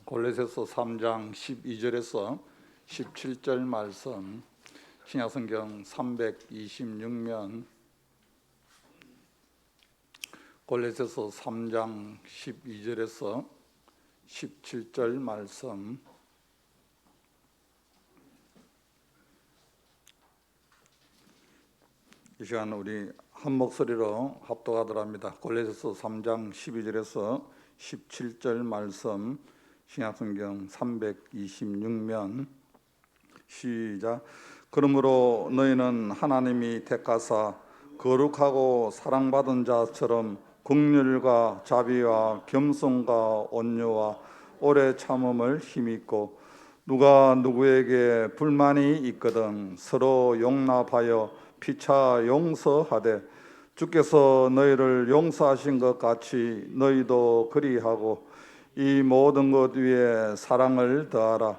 골로새서 3장 12절에서 17절 말씀, 신약성경 326면 골로새서 3장 12절에서 17절 말씀, 이 시간 우리 한 목소리로 합독하도록 합니다. 골로새서 3장 12절에서 17절 말씀, 신약성경 326면 시작. 그러므로 너희는 하나님이 택하사 거룩하고 사랑받은 자처럼 긍휼과 자비와 겸손과 온유와 오래 참음을 힘입고, 누가 누구에게 불만이 있거든 서로 용납하여 피차 용서하되, 주께서 너희를 용서하신 것 같이 너희도 그리하고 이 모든 것 위에 사랑을 더하라.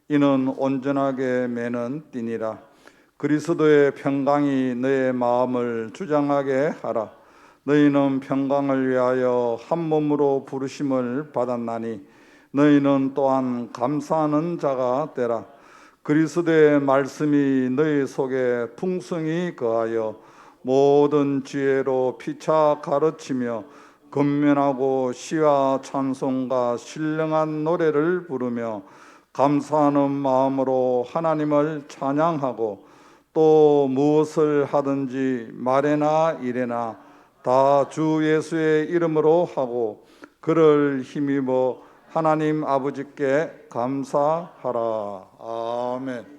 이는 온전하게 매는 띠니라. 그리스도의 평강이 너의 마음을 주장하게 하라. 너희는 평강을 위하여 한 몸으로 부르심을 받았나니 너희는 또한 감사하는 자가 되라. 그리스도의 말씀이 너희 속에 풍성히 거하여 모든 지혜로 피차 가르치며 건면하고 시와 찬송과 신령한 노래를 부르며 감사하는 마음으로 하나님을 찬양하고, 또 무엇을 하든지 말에나 일에나 다 주 예수의 이름으로 하고 그를 힘입어 하나님 아버지께 감사하라. 아멘.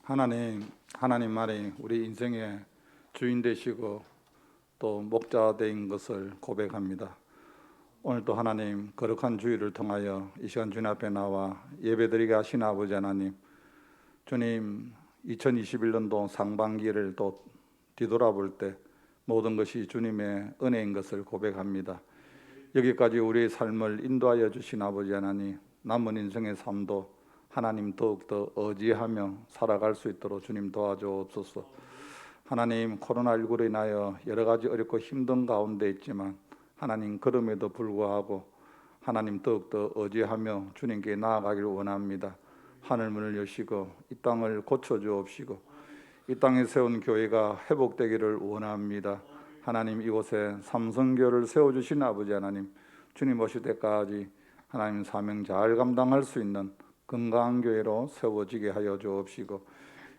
하나님만이 우리 인생의 주인 되시고 또 목자 된 것을 고백합니다. 오늘도 하나님 거룩한 주일을 통하여 이 시간 주님 앞에 나와 예배드리게 하신 아버지 하나님, 주님 2021년도 상반기를 또 뒤돌아볼 때 모든 것이 주님의 은혜인 것을 고백합니다. 여기까지 우리의 삶을 인도하여 주신 아버지 하나님, 남은 인생의 삶도 하나님 더욱더 의지하며 살아갈 수 있도록 주님 도와주옵소서. 하나님, 코로나19로 인하여 여러 가지 어렵고 힘든 가운데 있지만 하나님 그럼에도 불구하고 하나님 더욱더 의지하며 주님께 나아가기를 원합니다. 하늘문을 여시고 이 땅을 고쳐주옵시고 이 땅에 세운 교회가 회복되기를 원합니다. 하나님, 이곳에 삼성교를 세워주신 아버지 하나님, 주님 오실 때까지 하나님 사명 잘 감당할 수 있는 건강한 교회로 세워지게 하여 주옵시고,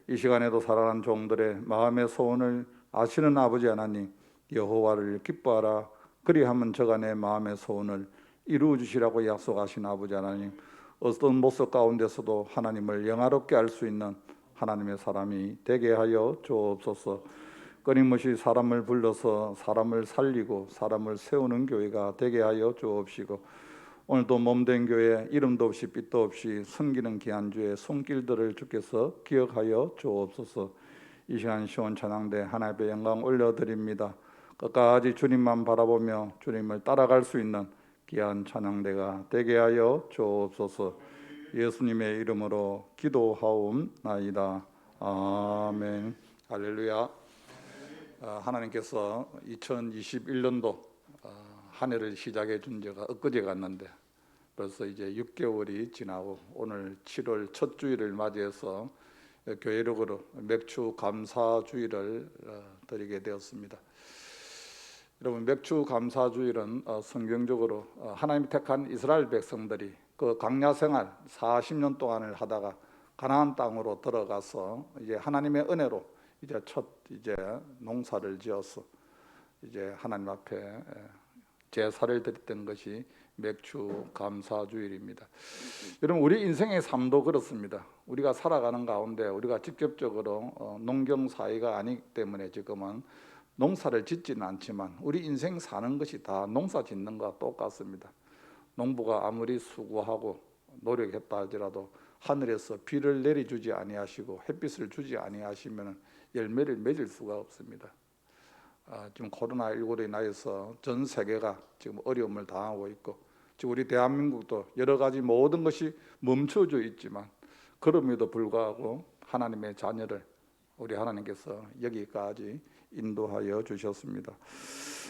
이 시간에도 살아가는 종들의 마음의 소원을 아시는 아버지 하나님, 여호와를 기뻐하라 그리하면 저간의 마음의 소원을 이루어 주시라고 약속하신 아버지 하나님, 어떤 모습 가운데서도 하나님을 영화롭게 할 수 있는 하나님의 사람이 되게 하여 주옵소서. 끊임없이 사람을 불러서 사람을 살리고 사람을 세우는 교회가 되게 하여 주옵시고, 오늘도 몸된 교회 이름도 없이 빛도 없이 섬기는 귀한 주의 손길들을 주께서 기억하여 주옵소서. 이 시간 시온 찬양대 하나님의 영광 올려드립니다. 끝까지 주님만 바라보며 주님을 따라갈 수 있는 귀한 찬양대가 되게 하여 주옵소서. 예수님의 이름으로 기도하옵나이다. 아멘. 할렐루야. 하나님께서 2021년도 한 해를 시작해 준 지가 엊그제 갔는데 벌써 이제 6개월이 지나고 오늘 7월 첫 주일을 맞이해서 교회력으로 맥주 감사 주일을 드리게 되었습니다. 여러분, 맥주 감사 주일은 성경적으로 하나님이 택한 이스라엘 백성들이 그 광야 생활 40년 동안을 하다가 가나안 땅으로 들어가서 이제 하나님의 은혜로 이제 첫 농사를 지어서 이제 하나님 앞에 제사를 드렸던 것이 맥주 감사 주일입니다. 여러분, 우리 인생의 삶도 그렇습니다. 우리가 살아가는 가운데 우리가 직접적으로 농경 사회가 아니기 때문에 지금은 농사를 짓지는 않지만 우리 인생 사는 것이 다 농사 짓는 것과 똑같습니다. 농부가 아무리 수고하고 노력했다 할지라도 하늘에서 비를 내려주지 아니하시고 햇빛을 주지 아니하시면 열매를 맺을 수가 없습니다. 지금 코로나19로 인하여서 전 세계가 지금 어려움을 당하고 있고, 지금 우리 대한민국도 여러 가지 모든 것이 멈춰져 있지만 그럼에도 불구하고 하나님의 자녀를 우리 하나님께서 여기까지 인도하여 주셨습니다.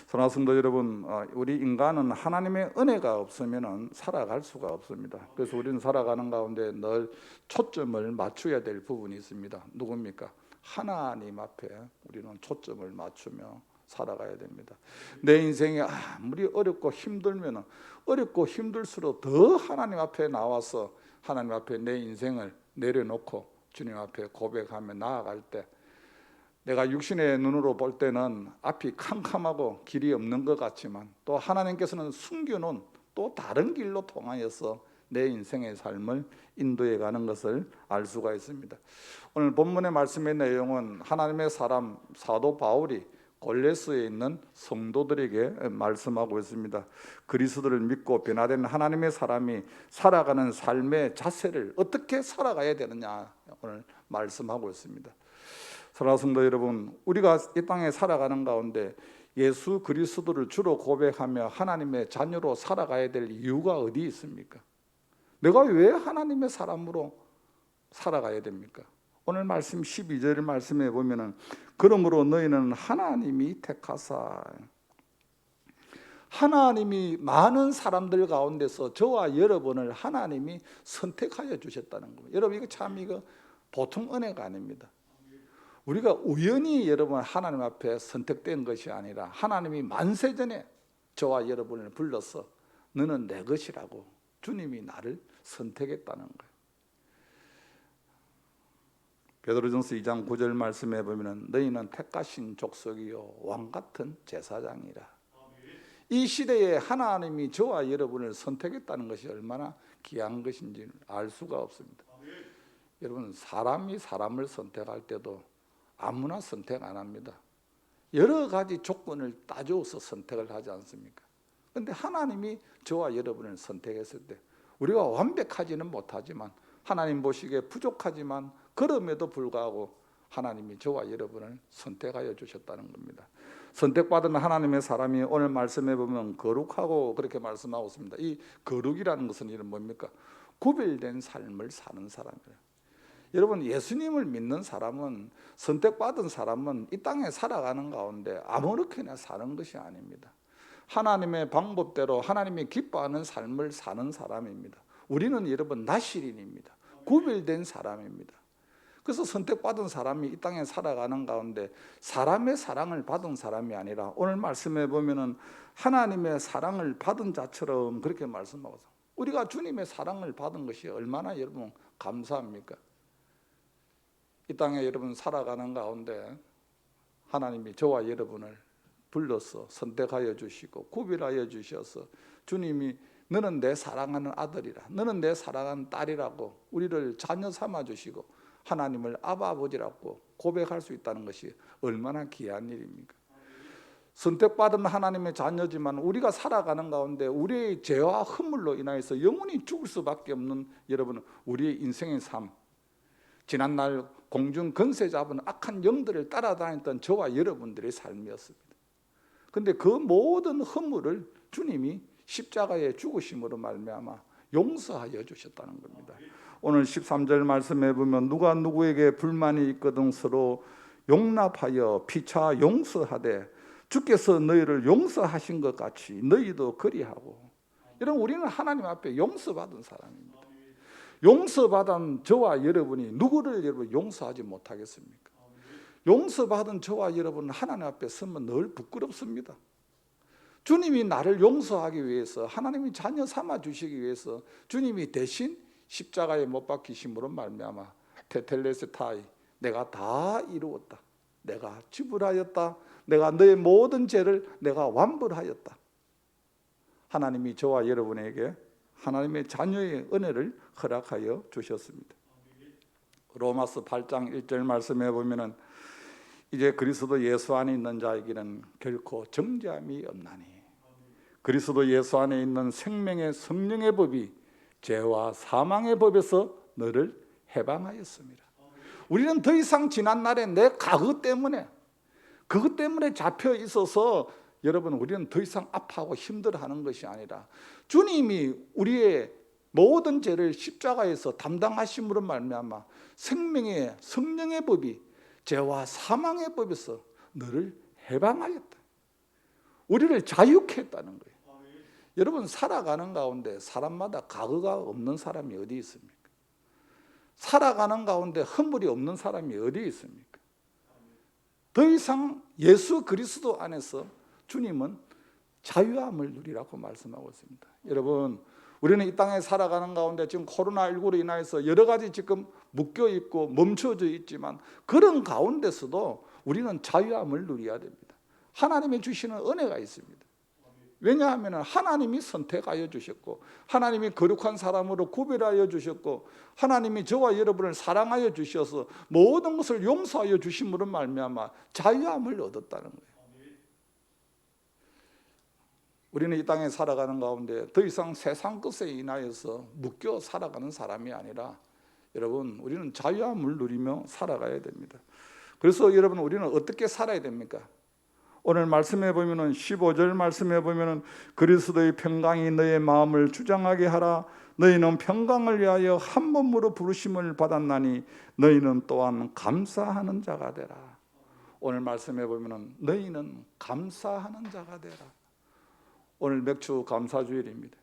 사랑하는 성도 여러분, 우리 인간은 하나님의 은혜가 없으면 살아갈 수가 없습니다. 그래서 우리는 살아가는 가운데 늘 초점을 맞춰야 될 부분이 있습니다. 누굽니까? 하나님 앞에 우리는 초점을 맞추며 살아가야 됩니다. 내 인생이 아무리 어렵고 힘들면 어렵고 힘들수록 더 하나님 앞에 나와서 하나님 앞에 내 인생을 내려놓고 주님 앞에 고백하며 나아갈 때, 내가 육신의 눈으로 볼 때는 앞이 캄캄하고 길이 없는 것 같지만 또 하나님께서는 숨겨놓은 또 다른 길로 통하여서 내 인생의 삶을 인도해 가는 것을 알 수가 있습니다. 오늘 본문의 말씀의 내용은 하나님의 사람 사도 바울이 골로새에 있는 성도들에게 말씀하고 있습니다. 그리스도를 믿고 변화된 하나님의 사람이 살아가는 삶의 자세를 어떻게 살아가야 되느냐 오늘 말씀하고 있습니다. 사랑하는 성도 여러분, 우리가 이 땅에 살아가는 가운데 예수 그리스도를 주로 고백하며 하나님의 자녀로 살아가야 될 이유가 어디 있습니까? 내가 왜 하나님의 사람으로 살아가야 됩니까? 오늘 말씀 12절 말씀에 보면은 그러므로 너희는 하나님이 택하사, 하나님이 많은 사람들 가운데서 저와 여러분을 하나님이 선택하여 주셨다는 겁니다. 여러분, 이거 참 보통 은혜가 아닙니다. 우리가 우연히 여러분 하나님 앞에 선택된 것이 아니라 하나님이 만세전에 저와 여러분을 불러서 너는 내 것이라고 주님이 나를 선택했다는 거예요. 베드로전서 2장 9절 말씀에 보면 너희는 택하신 족속이요 왕같은 제사장이라. 이 시대에 하나님이 저와 여러분을 선택했다는 것이 얼마나 귀한 것인지 알 수가 없습니다. 여러분, 사람이 사람을 선택할 때도 아무나 선택 안 합니다. 여러 가지 조건을 따져서 선택을 하지 않습니까? 그런데 하나님이 저와 여러분을 선택했을 때 우리가 완벽하지는 못하지만, 하나님 보시기에 부족하지만, 그럼에도 불구하고 하나님이 저와 여러분을 선택하여 주셨다는 겁니다. 선택받은 하나님의 사람이 오늘 말씀해 보면 거룩하고 그렇게 말씀하고 있습니다. 이 거룩이라는 것은 이런 뭡니까? 구별된 삶을 사는 사람이에요. 여러분, 예수님을 믿는 사람은, 선택받은 사람은 이 땅에 살아가는 가운데 아무렇게나 사는 것이 아닙니다. 하나님의 방법대로 하나님이 기뻐하는 삶을 사는 사람입니다. 우리는 여러분 나실인입니다. 구별된 사람입니다. 그래서 선택받은 사람이 이 땅에 살아가는 가운데 사람의 사랑을 받은 사람이 아니라, 오늘 말씀해 보면은 하나님의 사랑을 받은 자처럼 그렇게 말씀하고 있어요. 우리가 주님의 사랑을 받은 것이 얼마나 여러분 감사합니까? 이 땅에 여러분 살아가는 가운데 하나님이 저와 여러분을 불러서 선택하여 주시고 구별하여 주셔서 주님이 너는 내 사랑하는 아들이라, 너는 내 사랑하는 딸이라고 우리를 자녀 삼아 주시고 하나님을 아바 아버지라고 고백할 수 있다는 것이 얼마나 귀한 일입니까? 선택받은 하나님의 자녀지만 우리가 살아가는 가운데 우리의 죄와 허물로 인하여서 영원히 죽을 수밖에 없는, 여러분, 우리의 인생의 삶, 지난날 공중 권세 잡은 악한 영들을 따라다녔던 저와 여러분들의 삶이었습니다. 그런데 그 모든 허물을 주님이 십자가에 죽으심으로 말미암아 용서하여 주셨다는 겁니다. 오늘 13절 말씀해 보면 누가 누구에게 불만이 있거든 서로 용납하여 피차 용서하되 주께서 너희를 용서하신 것 같이 너희도 그리하고. 여러분, 우리는 하나님 앞에 용서받은 사람입니다. 용서받은 저와 여러분이 누구를 여러분 용서하지 못하겠습니까? 용서받은 저와 여러분은 하나님 앞에 서면 늘 부끄럽습니다. 주님이 나를 용서하기 위해서, 하나님이 자녀 삼아 주시기 위해서 주님이 대신 십자가에 못 박히심으로 말미암아 테텔레스타이, 내가 다 이루었다, 내가 지불하였다, 내가 너의 모든 죄를 내가 완불하였다. 하나님이 저와 여러분에게 하나님의 자녀의 은혜를 허락하여 주셨습니다. 로마서 8장 1절 말씀해 보면은 이제 그리스도 예수 안에 있는 자에게는 결코 정죄함이 없나니 그리스도 예수 안에 있는 생명의 성령의 법이 죄와 사망의 법에서 너를 해방하였습니다. 우리는 더 이상 지난날에 내 과거 때문에, 그것 때문에 잡혀 있어서 여러분, 우리는 더 이상 아파하고 힘들어하는 것이 아니라 주님이 우리의 모든 죄를 십자가에서 담당하심으로 말미암아 생명의 성령의 법이 죄와 사망의 법에서 너를 해방하였다. 우리를 자유케 했다는 거예요. 여러분, 살아가는 가운데 사람마다 과거가 없는 사람이 어디 있습니까? 살아가는 가운데 허물이 없는 사람이 어디 있습니까? 더 이상 예수 그리스도 안에서 주님은 자유함을 누리라고 말씀하고 있습니다. 여러분, 우리는 이 땅에 살아가는 가운데 지금 코로나19로 인해서 여러 가지 지금 묶여 있고 멈춰져 있지만 그런 가운데서도 우리는 자유함을 누려야 됩니다. 하나님이 주시는 은혜가 있습니다. 왜냐하면 하나님이 선택하여 주셨고 하나님이 거룩한 사람으로 구별하여 주셨고 하나님이 저와 여러분을 사랑하여 주셔서 모든 것을 용서하여 주심으로 말미암아 자유함을 얻었다는 거예요. 우리는 이 땅에 살아가는 가운데 더 이상 세상 것에 인하여서 묶여 살아가는 사람이 아니라 여러분, 우리는 자유함을 누리며 살아가야 됩니다. 그래서 여러분, 우리는 어떻게 살아야 됩니까? 오늘 말씀해 보면은 15절 말씀해 보면은 그리스도의 평강이 너의 마음을 주장하게 하라. 너희는 평강을 위하여 한 몸으로 부르심을 받았나니 너희는 또한 감사하는 자가 되라. 오늘 말씀해 보면은 너희는 감사하는 자가 되라. 오늘 맥주 감사주일입니다.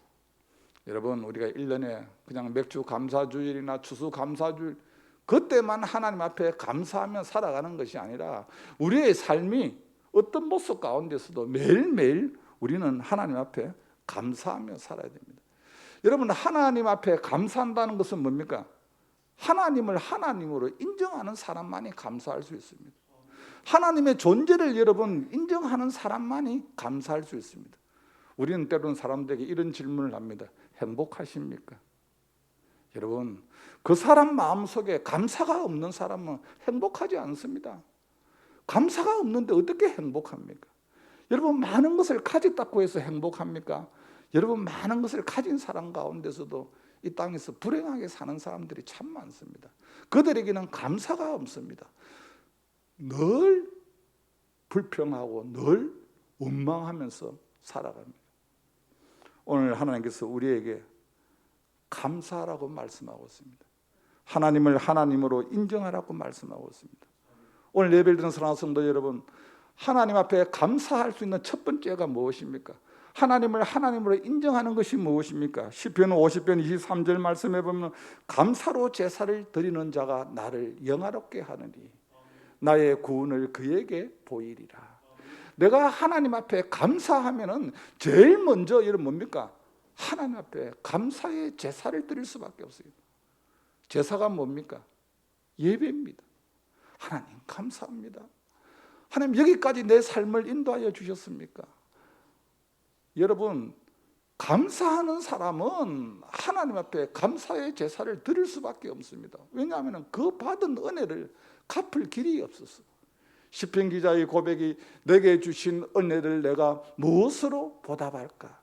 여러분, 우리가 1년에 그냥 맥주 감사주일이나 추수 감사주일 그때만 하나님 앞에 감사하며 살아가는 것이 아니라 우리의 삶이 어떤 모습 가운데서도 매일매일 우리는 하나님 앞에 감사하며 살아야 됩니다. 여러분, 하나님 앞에 감사한다는 것은 뭡니까? 하나님을 하나님으로 인정하는 사람만이 감사할 수 있습니다. 하나님의 존재를 여러분 인정하는 사람만이 감사할 수 있습니다. 우리는 때로는 사람들에게 이런 질문을 합니다. 행복하십니까? 여러분, 그 사람 마음속에 감사가 없는 사람은 행복하지 않습니다. 감사가 없는데 어떻게 행복합니까? 여러분, 많은 것을 가졌다고 해서 행복합니까? 여러분, 많은 것을 가진 사람 가운데서도 이 땅에서 불행하게 사는 사람들이 참 많습니다. 그들에게는 감사가 없습니다. 늘 불평하고 늘 원망하면서 살아갑니다. 오늘 하나님께서 우리에게 감사하라고 말씀하고 있습니다. 하나님을 하나님으로 인정하라고 말씀하고 있습니다. 오늘 예배를 드리는 사랑하는 성도 여러분, 하나님 앞에 감사할 수 있는 첫 번째가 무엇입니까? 하나님을 하나님으로 인정하는 것이 무엇입니까? 시편 50편 23절 말씀해 보면 감사로 제사를 드리는 자가 나를 영화롭게 하느니 나의 구원을 그에게 보이리라. 내가 하나님 앞에 감사하면은 제일 먼저 여러분 뭡니까? 하나님 앞에 감사의 제사를 드릴 수밖에 없어요. 제사가 뭡니까? 예배입니다. 하나님 감사합니다. 하나님 여기까지 내 삶을 인도하여 주셨습니까? 여러분, 감사하는 사람은 하나님 앞에 감사의 제사를 드릴 수밖에 없습니다. 왜냐하면 그 받은 은혜를 갚을 길이 없었어. 시편 기자의 고백이 내게 주신 은혜를 내가 무엇으로 보답할까?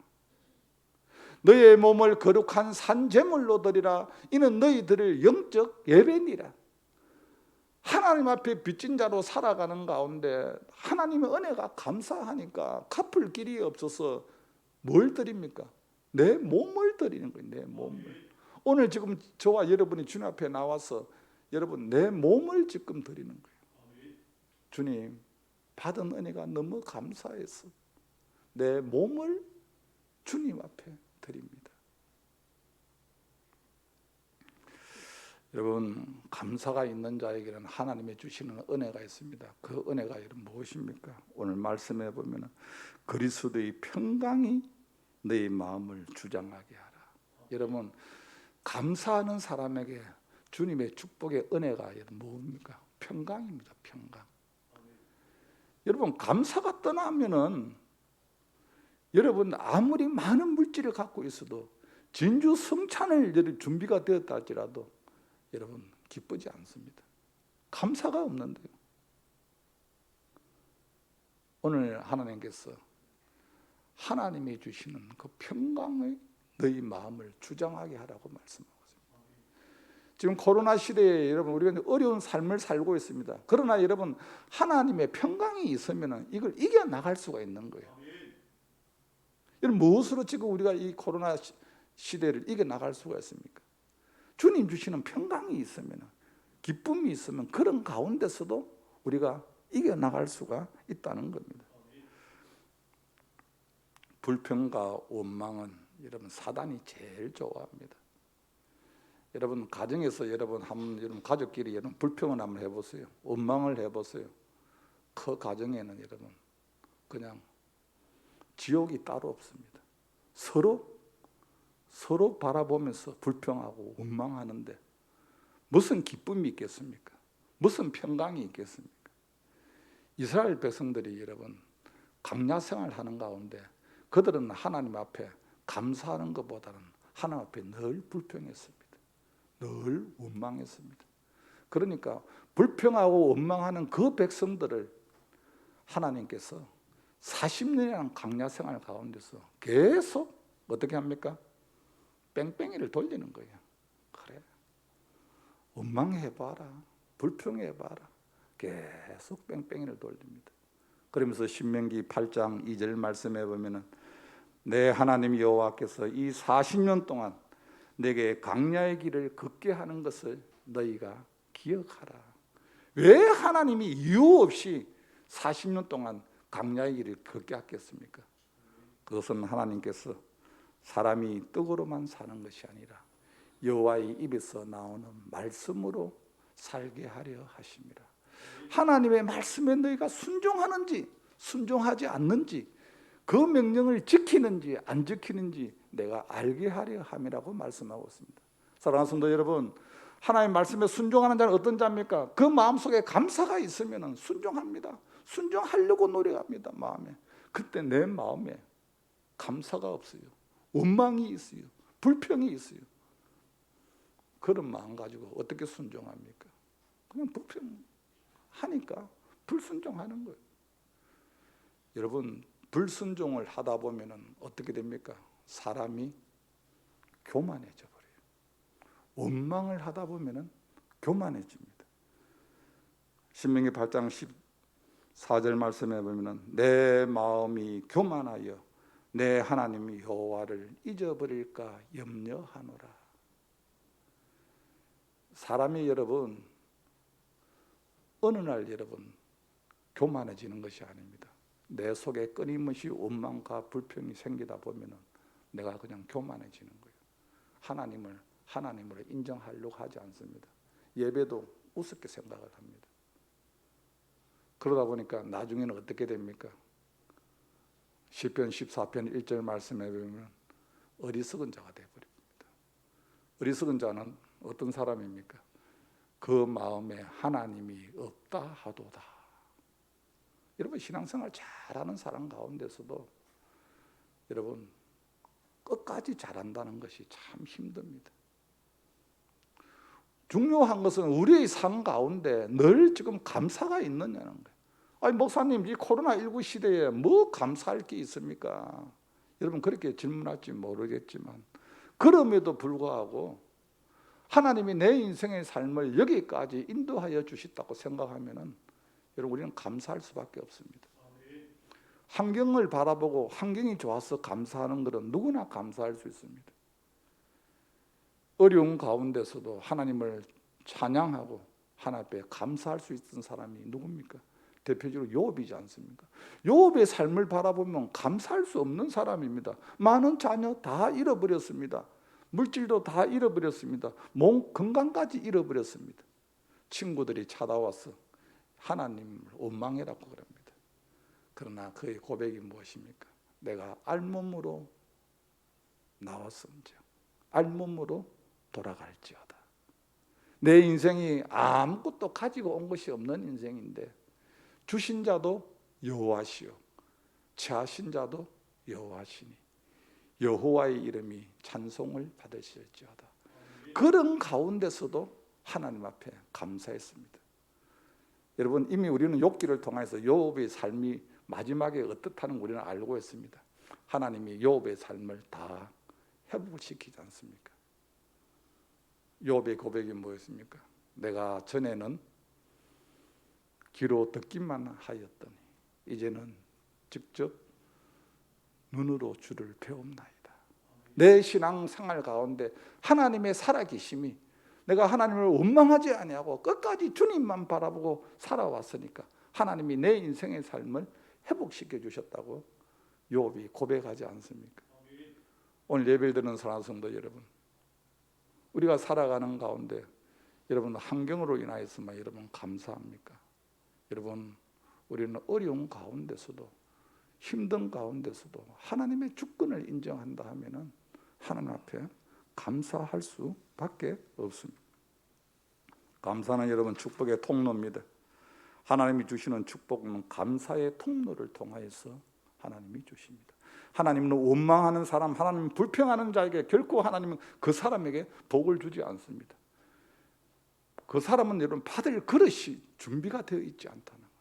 너의 몸을 거룩한 산제물로 드리라. 이는 너희들을 영적 예배니라. 하나님 앞에 빚진 자로 살아가는 가운데 하나님의 은혜가 감사하니까 갚을 길이 없어서 뭘 드립니까? 내 몸을 드리는 거예요. 내 몸을. 오늘 지금 저와 여러분이 주님 앞에 나와서 여러분 내 몸을 지금 드리는 거예요. 주님, 받은 은혜가 너무 감사해서 내 몸을 주님 앞에 드립니다. 여러분, 감사가 있는 자에게는 하나님이 주시는 은혜가 있습니다. 그 은혜가 여러분 무엇입니까? 오늘 말씀해 보면 그리스도의 평강이 너희 마음을 주장하게 하라. 여러분, 감사하는 사람에게 주님의 축복의 은혜가 여러분 뭡니까? 평강입니다. 평강. 여러분, 감사가 떠나면은 여러분 아무리 많은 물질을 갖고 있어도 진주 성찬을 준비가 되었다 할지라도 여러분 기쁘지 않습니다. 감사가 없는데요. 오늘 하나님께서 하나님이 주시는 그 평강의 너희 마음을 주장하게 하라고 말씀하고 있습니다. 지금 코로나 시대에 여러분 우리가 어려운 삶을 살고 있습니다. 그러나 여러분 하나님의 평강이 있으면 이걸 이겨나갈 수가 있는 거예요. 여러분 무엇으로 지금 우리가 이 코로나 시대를 이겨나갈 수가 있습니까? 주님 주시는 평강이 있으면, 기쁨이 있으면 그런 가운데서도 우리가 이겨나갈 수가 있다는 겁니다. 불평과 원망은 여러분 사단이 제일 좋아합니다. 여러분 가정에서 여러분 가족끼리 여러분 불평을 한번 해보세요. 원망을 해보세요. 그 가정에는 여러분 그냥 지옥이 따로 없습니다. 서로 바라보면서 불평하고 원망하는데 무슨 기쁨이 있겠습니까? 무슨 평강이 있겠습니까? 이스라엘 백성들이 여러분 광야 생활하는 가운데 그들은 하나님 앞에 감사하는 것보다는 하나님 앞에 늘 불평했습니다. 늘 원망했습니다. 그러니까 불평하고 원망하는 그 백성들을 하나님께서 40년이라는 광야 생활 가운데서 계속 어떻게 합니까? 뺑뺑이를 돌리는 거예요. 그래, 원망해봐라, 불평해봐라. 계속 뺑뺑이를 돌립니다. 그러면서 신명기 8장 2절 말씀해 보면은 내 하나님 여호와께서 이 40년 동안 내게 광야의 길을 걷게 하는 것을 너희가 기억하라. 왜 하나님이 이유 없이 40년 동안 광야의 길을 걷게 하겠습니까? 그것은 하나님께서 사람이 떡으로만 사는 것이 아니라 여호와의 입에서 나오는 말씀으로 살게 하려 하심이라. 하나님의 말씀에 너희가 순종하는지 순종하지 않는지, 그 명령을 지키는지 안 지키는지 내가 알게 하려 함이라고 말씀하고 있습니다. 사랑하는 성도 여러분, 하나님의 말씀에 순종하는 자는 어떤 자입니까? 그 마음속에 감사가 있으면 순종합니다. 순종하려고 노력합니다. 마음에. 그때 내 마음에 감사가 없어요. 원망이 있어요. 불평이 있어요. 그런 마음 가지고 어떻게 순종합니까? 그냥 불평하니까 불순종하는 거예요. 여러분, 불순종을 하다 보면은 어떻게 됩니까? 사람이 교만해져 버려요. 원망을 하다 보면은 교만해집니다. 신명기 8장 14절 말씀에 보면은 내 마음이 교만하여 내 하나님 여호와를 잊어버릴까 염려하노라. 사람이 여러분 어느 날 여러분 교만해지는 것이 아닙니다. 내 속에 끊임없이 원망과 불평이 생기다 보면은 내가 그냥 교만해지는 거예요. 하나님으로 인정하려고 하지 않습니다. 예배도 우습게 생각을 합니다. 그러다 보니까 나중에는 어떻게 됩니까? 시편 14편 1절 말씀에 보면 어리석은 자가 되어버립니다. 어리석은 자는 어떤 사람입니까? 그 마음에 하나님이 없다 하도다. 여러분, 신앙생활 잘하는 사람 가운데서도 여러분 끝까지 잘한다는 것이 참 힘듭니다. 중요한 것은 우리의 삶 가운데 늘 지금 감사가 있느냐는 거예요. 아니 목사님, 이 코로나19 시대에 뭐 감사할 게 있습니까? 여러분 그렇게 질문할지 모르겠지만 그럼에도 불구하고 하나님이 내 인생의 삶을 여기까지 인도하여 주셨다고 생각하면은 여러분 우리는 감사할 수밖에 없습니다. 환경을 바라보고 환경이 좋아서 감사하는 것은 누구나 감사할 수 있습니다. 어려운 가운데서도 하나님을 찬양하고 하나님 앞에 감사할 수 있는 사람이 누굽니까? 대표적으로 욥이지 않습니까? 욥의 삶을 바라보면 감사할 수 없는 사람입니다. 많은 자녀 다 잃어버렸습니다. 물질도 다 잃어버렸습니다. 몸 건강까지 잃어버렸습니다. 친구들이 찾아와서 하나님을 원망해라고 그럽니다. 그러나 그의 고백이 무엇입니까? 내가 알몸으로 나왔음즉 알몸으로 돌아갈지어다. 내 인생이 아무것도 가지고 온 것이 없는 인생인데 주신 자도 여호와시요 취하신 자도 여호와시니 여호와의 이름이 찬송을 받으실지어다. 그런 가운데서도 하나님 앞에 감사했습니다. 여러분 이미 우리는 욥기를 통해서 욥의 삶이 마지막에 어떻다는 우리는 알고 있습니다. 하나님이 욥의 삶을 다 회복시키지 않습니까? 욥의 고백이 뭐였습니까? 내가 전에는 귀로 듣기만 하였더니 이제는 직접 눈으로 주를 배움나이다. 내 신앙생활 가운데 하나님의 살아계심이 내가 하나님을 원망하지 아니하고 끝까지 주님만 바라보고 살아왔으니까 하나님이 내 인생의 삶을 회복시켜 주셨다고 욥이 고백하지 않습니까? 오늘 예배를 드리는 사랑하는 성도 여러분, 우리가 살아가는 가운데 여러분 환경으로 인하여서만 여러분 감사합니까? 여러분 우리는 어려운 가운데서도 힘든 가운데서도 하나님의 주권을 인정한다 하면은 하나님 앞에 감사할 수밖에 없습니다. 감사는 여러분 축복의 통로입니다. 하나님이 주시는 축복은 감사의 통로를 통하여서 하나님이 주십니다. 하나님은 원망하는 사람, 하나님 불평하는 자에게 결코 하나님은 그 사람에게 복을 주지 않습니다. 그 사람은 여러분 받을 그릇이 준비가 되어 있지 않다는 거예요.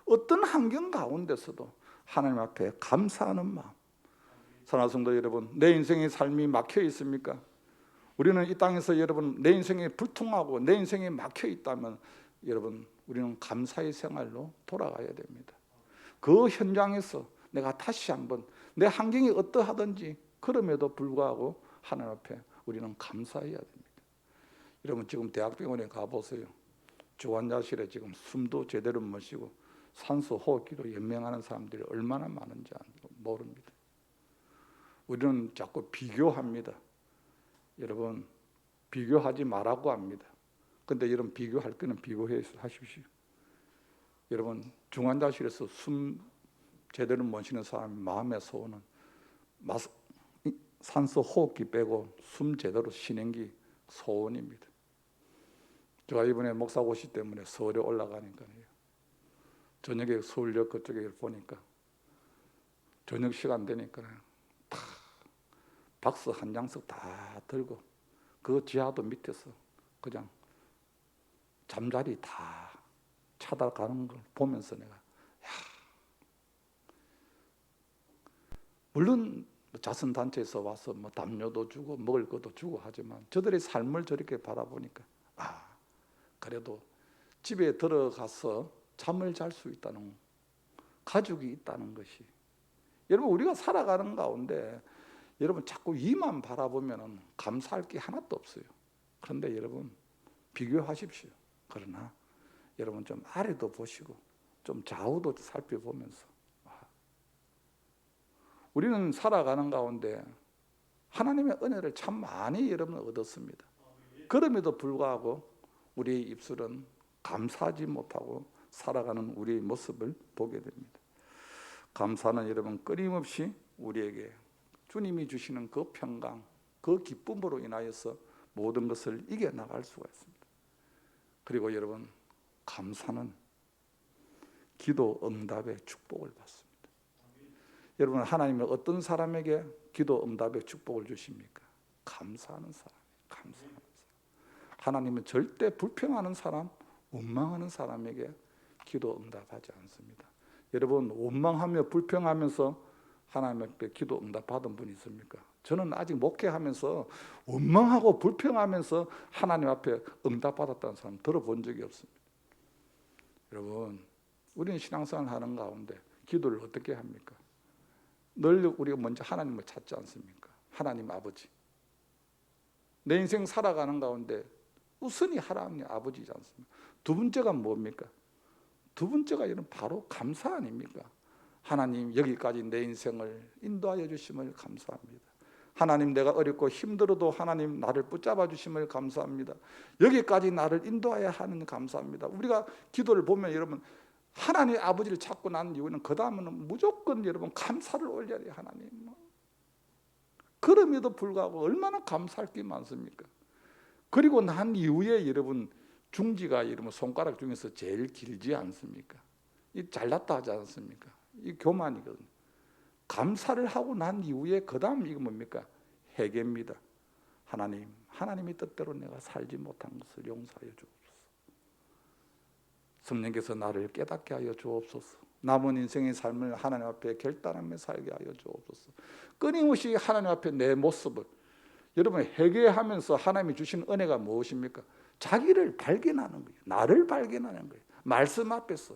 어떤 환경 가운데서도 하나님 앞에 감사하는 마음. 사랑하는 성도 여러분, 내 인생의 삶이 막혀 있습니까? 우리는 이 땅에서 여러분 내 인생이 불통하고 내 인생이 막혀 있다면 여러분 우리는 감사의 생활로 돌아가야 됩니다. 그 현장에서 내가 다시 한번 내 환경이 어떠하든지 그럼에도 불구하고 하나님 앞에 우리는 감사해야 됩니다. 여러분 지금 대학병원에 가보세요. 주환자실에 지금 숨도 제대로 못 쉬고 산소 호흡기로 연명하는 사람들이 얼마나 많은지 모릅니다. 우리는 자꾸 비교합니다. 여러분 비교하지 말라고 합니다. 근데 여러분 비교할 거는 비교해 하십시오. 여러분 중환자실에서 숨 제대로 못 쉬는 사람 마음의 소원은 산소 호흡기 빼고 숨 제대로 쉬는 게 소원입니다. 제가 이번에 목사고시 때문에 서울에 올라가니까요. 저녁에 서울역 그쪽에 보니까 저녁 시간 되니까 다 박스 한 장씩 다 들고 그 지하도 밑에서 그냥 잠자리 다 찾아가는 걸 보면서 내가 물론 자선단체에서 와서 뭐 담요도 주고 먹을 것도 주고 하지만 저들의 삶을 저렇게 바라보니까 그래도 집에 들어가서 잠을 잘 수 있다는, 가족이 있다는 것이, 여러분 우리가 살아가는 가운데 여러분 자꾸 위만 바라보면 감사할 게 하나도 없어요. 그런데 여러분 비교하십시오. 그러나 여러분 좀 아래도 보시고 좀 좌우도 살펴보면서 우리는 살아가는 가운데 하나님의 은혜를 참 많이 여러분 얻었습니다. 그럼에도 불구하고 우리의 입술은 감사하지 못하고 살아가는 우리의 모습을 보게 됩니다. 감사는 여러분 끊임없이 우리에게 주님이 주시는 그 평강, 그 기쁨으로 인하여서 모든 것을 이겨나갈 수가 있습니다. 그리고 여러분 감사는 기도 응답의 축복을 받습니다. 여러분 하나님은 어떤 사람에게 기도 응답의 축복을 주십니까? 감사하는 사람, 감사하는 사람. 하나님은 절대 불평하는 사람, 원망하는 사람에게 기도 응답하지 않습니다. 여러분 원망하며 불평하면서 하나님 앞에 기도 응답 받은 분이 있습니까? 저는 아직 목회하면서 원망하고 불평하면서 하나님 앞에 응답 받았다는 사람 들어본 적이 없습니다. 여러분 우리는 신앙생활 하는 가운데 기도를 어떻게 합니까? 늘 우리가 먼저 하나님을 찾지 않습니까? 하나님 아버지, 내 인생 살아가는 가운데 우선이 하나님 아버지지 않습니까? 두 번째가 뭡니까? 두 번째가 이런 바로 감사 아닙니까? 하나님 여기까지 내 인생을 인도하여 주심을 감사합니다. 하나님 내가 어렵고 힘들어도 하나님 나를 붙잡아 주심을 감사합니다. 여기까지 나를 인도하여 하는 감사합니다. 우리가 기도를 보면 여러분 하나님 아버지를 찾고 난 이후에는 그 다음에는 무조건 여러분 감사를 올려야 돼요. 하나님. 그럼에도 불구하고 얼마나 감사할 게 많습니까? 그리고 난 이후에 여러분 중지가 여러분 손가락 중에서 제일 길지 않습니까? 이 잘났다 하지 않습니까? 이 교만이거든요. 감사를 하고 난 이후에 그 다음 이거 뭡니까? 회개입니다. 하나님, 하나님의 뜻대로 내가 살지 못한 것을 용서하여 주옵소서. 성령께서 나를 깨닫게 하여 주옵소서. 남은 인생의 삶을 하나님 앞에 결단하며 살게 하여 주옵소서. 끊임없이 하나님 앞에 내 모습을, 여러분 회개하면서 하나님이 주신 은혜가 무엇입니까? 자기를 발견하는 거예요. 나를 발견하는 거예요. 말씀 앞에서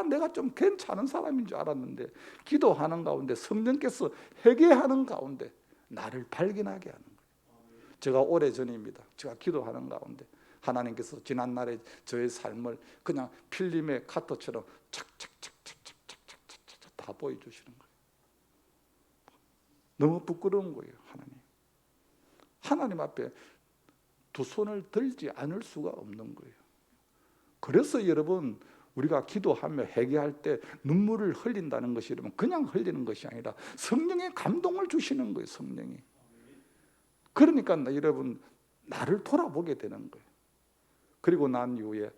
내가 좀 괜찮은 사람인 줄 알았는데 기도하는 가운데 성령께서 회개하는 가운데 나를 발견하게 하는 거예요. 제가 오래전입니다. 제가 기도하는 가운데 하나님께서 지난날에 저의 삶을 그냥 필름의 카터처럼 착착착착착착착착 다 보여주시는 거예요. 너무 부끄러운 거예요. 하나님 앞에 두 손을 들지 않을 수가 없는 거예요. 그래서 여러분 우리가 기도하며 회개할 때 눈물을 흘린다는 것이 여러분 그냥 흘리는 것이 아니라 성령의 감동을 주시는 거예요. 성령이. 그러니까 여러분 나를 돌아보게 되는 거예요. 그리고 난 이후에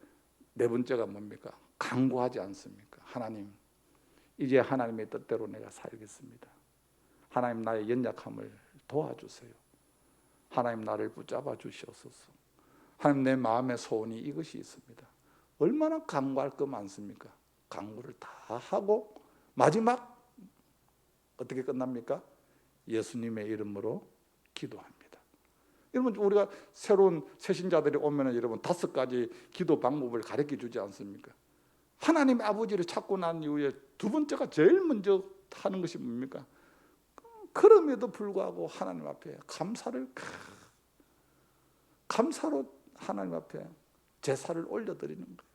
네 번째가 뭡니까? 간구하지 않습니까? 하나님, 이제 하나님의 뜻대로 내가 살겠습니다. 하나님 나의 연약함을 도와주세요. 하나님 나를 붙잡아 주시옵소서. 하나님 내 마음의 소원이 이것이 있습니다. 얼마나 간구할 거 많습니까? 간구를 다 하고 마지막 어떻게 끝납니까? 예수님의 이름으로 기도합니다. 여러분 우리가 새로운 새신자들이 오면 여러분 5가지 기도 방법을 가르쳐 주지 않습니까? 하나님 아버지를 찾고 난 이후에 두 번째가 제일 먼저 하는 것이 뭡니까? 그럼에도 불구하고 하나님 앞에 감사로 하나님 앞에 제사를 올려드리는 거예요.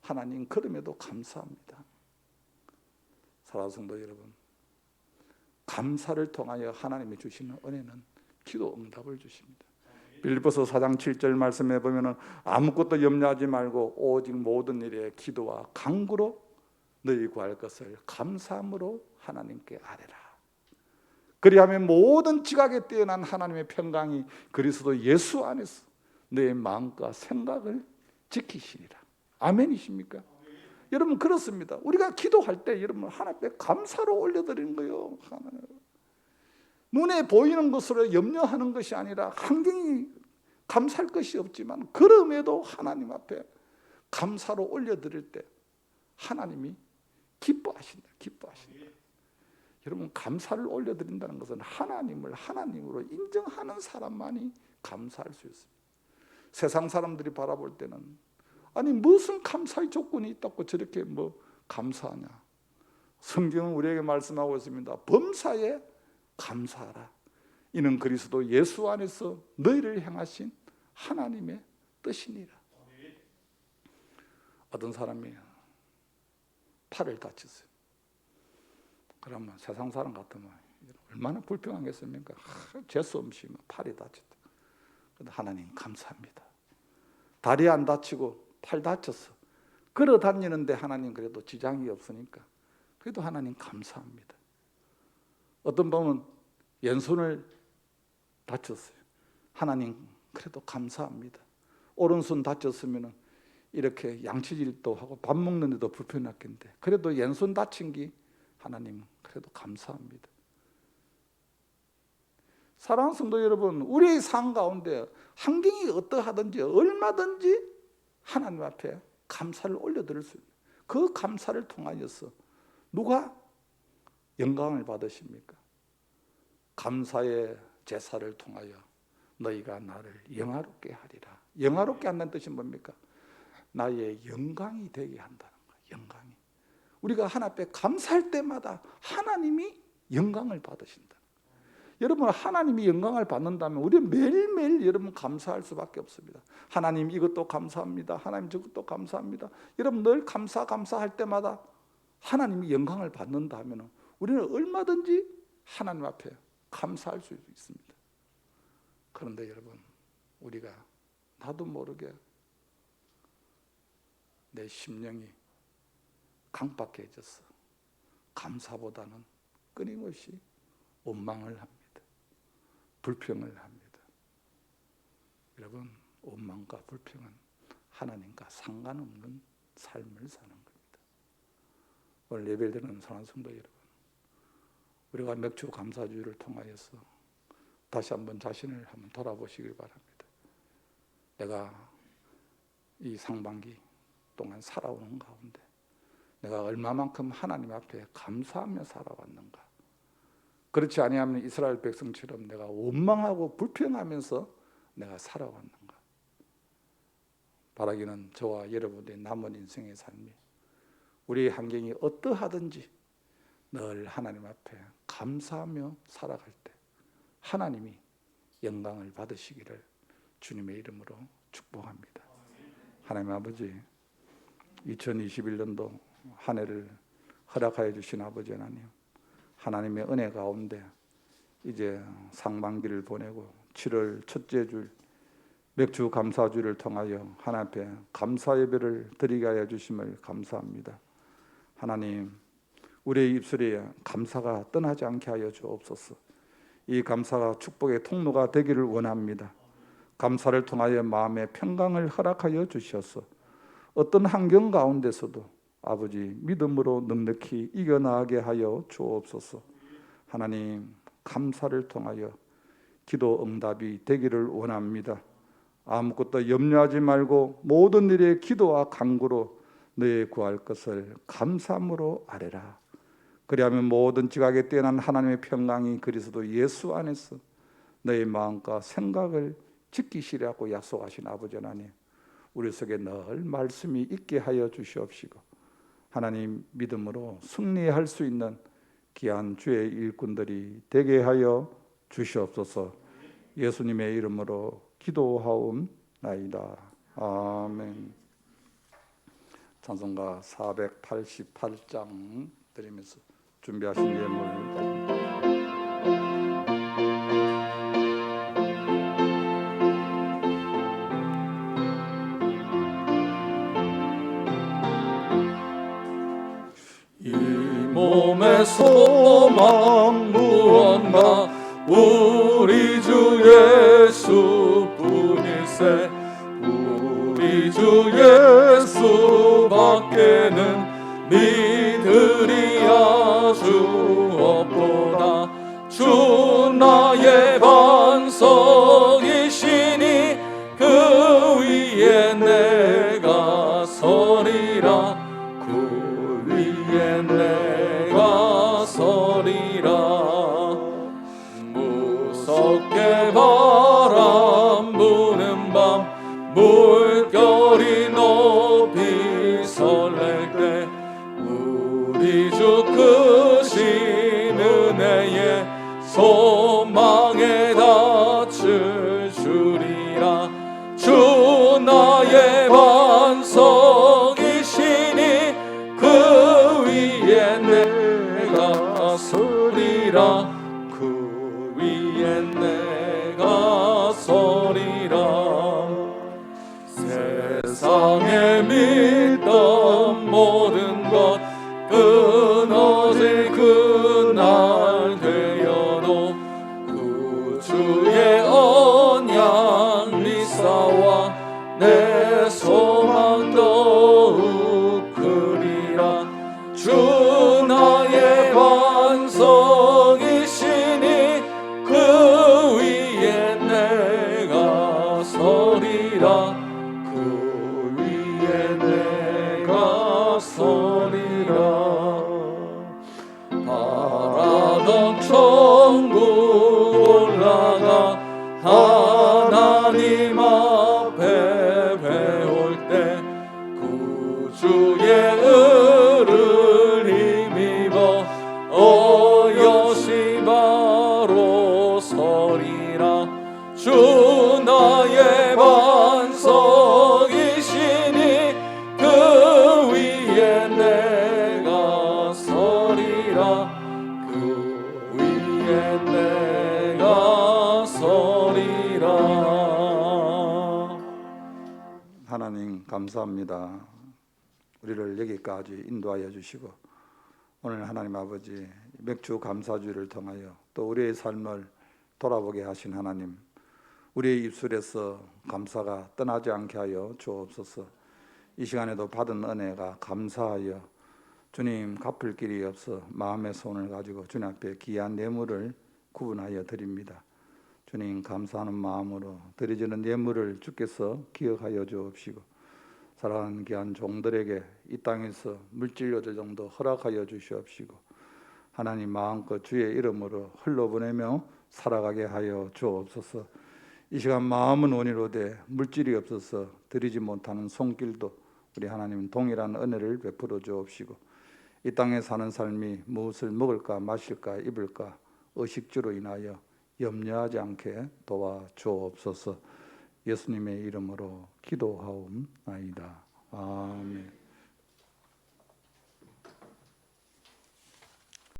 하나님 그럼에도 감사합니다. 사랑하는 성도 여러분, 감사를 통하여 하나님이 주시는 은혜는 기도 응답을 주십니다. 빌립보서 4장 7절 말씀에 보면은 아무것도 염려하지 말고 오직 모든 일에 기도와 간구로 너희 구할 것을 감사함으로 하나님께 아뢰라. 그리하면 모든 지각에 뛰어난 하나님의 평강이 그리스도 예수 안에서 너의 마음과 생각을 지키시니라. 아멘이십니까? 여러분 그렇습니다. 우리가 기도할 때 여러분 하나님 앞에 감사로 올려드리는 거예요. 눈에 보이는 것으로 염려하는 것이 아니라 환경이 감사할 것이 없지만 그럼에도 하나님 앞에 감사로 올려드릴 때 하나님이 기뻐하신다. 여러분, 감사를 올려드린다는 것은 하나님을 하나님으로 인정하는 사람만이 감사할 수 있습니다. 세상 사람들이 바라볼 때는 아니 무슨 감사의 조건이 있다고 저렇게 감사하냐. 성경은 우리에게 말씀하고 있습니다. 범사에 감사하라. 이는 그리스도 예수 안에서 너희를 향하신 하나님의 뜻이니라. 어떤 사람이 팔을 다쳤어요. 그러면 세상 사람 같으면 얼마나 불평하겠습니까? 재수 없이 팔이 다쳤다. 그런데 하나님 감사합니다. 다리 안 다치고 팔 다쳤어. 걸어 다니는데 하나님 그래도 지장이 없으니까 그래도 하나님 감사합니다. 어떤 분은 왼손을 다쳤어요. 하나님 그래도 감사합니다. 오른손 다쳤으면 이렇게 양치질도 하고 밥 먹는데도 불편했겠는데 그래도 왼손 다친 게 하나님 그래도 감사합니다. 사랑하는 성도 여러분, 우리의 삶 가운데 환경이 어떠하든지 얼마든지 하나님 앞에 감사를 올려드릴 수 있는 그 감사를 통하여서 누가 영광을 받으십니까? 감사의 제사를 통하여 너희가 나를 영화롭게 하리라. 영화롭게 한다는 뜻이 뭡니까? 나의 영광이 되게 한다는 거예요. 영광이. 우리가 하나님 앞에 감사할 때마다 하나님이 영광을 받으신다. 여러분, 하나님이 영광을 받는다면 우리는 매일매일 여러분 감사할 수밖에 없습니다. 하나님 이것도 감사합니다. 하나님 저것도 감사합니다. 여러분 늘 감사할 때마다 하나님이 영광을 받는다면 우리는 얼마든지 하나님 앞에 감사할 수 있습니다. 그런데 여러분, 우리가 나도 모르게 내 심령이 강박해졌어. 감사보다는 끊임없이 원망을 합니다. 불평을 합니다. 여러분, 원망과 불평은 하나님과 상관없는 삶을 사는 겁니다. 오늘 예배드리는 사랑하는 성도 여러분, 우리가 맥주 감사주의를 통하여서 다시 한번 자신을 한번 돌아보시길 바랍니다. 내가 이 상반기 동안 살아오는 가운데 내가 얼마만큼 하나님 앞에 감사하며 살아왔는가. 그렇지 아니하면 이스라엘 백성처럼 내가 원망하고 불평하면서 내가 살아왔는가. 바라기는 저와 여러분의 남은 인생의 삶이 우리의 환경이 어떠하든지 늘 하나님 앞에 감사하며 살아갈 때 하나님이 영광을 받으시기를 주님의 이름으로 축복합니다. 하나님 아버지, 2021년도 한 해를 허락하여 주신 아버지 하나님, 하나님의 은혜 가운데 이제 상반기를 보내고 7월 첫째 줄 맥주 감사주를 통하여 하나님 앞에 감사 예배를 드리게 하여 주심을 감사합니다. 하나님, 우리의 입술에 감사가 떠나지 않게 하여 주옵소서. 이 감사가 축복의 통로가 되기를 원합니다. 감사를 통하여 마음의 평강을 허락하여 주셔서 어떤 환경 가운데서도 아버지 믿음으로 넉넉히 이겨나가게 하여 주옵소서. 하나님, 감사를 통하여 기도 응답이 되기를 원합니다. 아무것도 염려하지 말고 모든 일에 기도와 간구로 너의 구할 것을 감사함으로 아뢰라. 그리하면 모든 지각에 뛰어난 하나님의 평강이 그리스도 예수 안에서 너의 마음과 생각을 지키시라고 약속하신 아버지 하나님, 우리 속에 늘 말씀이 있게 하여 주시옵시고 하나님, 믿음으로 승리할 수 있는 귀한 주의 일꾼들이 되게 하여 주시옵소서. 예수님의 이름으로 기도하옵나이다. 아멘. 찬송가 488장 드리면서 준비하신 예물 몸의 소망 무언가 우리 주 예수뿐일세. 우리 주 예수밖에는 믿으리야 주 없도다. 주 나의 반석이시니 그리라. 주 나의 반석이시니 그 위에 내가 서리라. 그 위에 내가 서리라. 세상에 믿던 모든 것 끊어질 그날 되어도 구주의 언약 미사와 내 소망 더욱 크리라. 주 나의 반석이시니 그 위에 내가 서리라. 그 위에 내가 서리라. 바라던 천국 올라가 하나님 앞에 배울 때 구주의 은을 힘입어 어여시 바로 서리라. 주 나의 반석이시니 그 위에 내가 서리라. 그 위에 내가 서리라. 하나님 감사합니다. 우리를 여기까지 인도하여 주시고 오늘 하나님 아버지 맥주 감사주의를 통하여 또 우리의 삶을 돌아보게 하신 하나님, 우리의 입술에서 감사가 떠나지 않게 하여 주옵소서. 이 시간에도 받은 은혜가 감사하여 주님 갚을 길이 없어 마음의 손을 가지고 주님 앞에 귀한 뇌물을 구분하여 드립니다. 주님 감사하는 마음으로 드려지는 뇌물을 주께서 기억하여 주옵시고 사랑하는 귀한 종들에게 이 땅에서 물질 얻을 정도 허락하여 주시옵시고 하나님 마음껏 주의 이름으로 흘러보내며 살아가게 하여 주옵소서. 이 시간 마음은 원이로되 물질이 없어서 드리지 못하는 손길도 우리 하나님 동일한 은혜를 베풀어 주옵시고 이 땅에 사는 삶이 무엇을 먹을까 마실까 입을까 의식주로 인하여 염려하지 않게 도와 주옵소서. 예수님의 이름으로 기도하옵나이다. 아멘.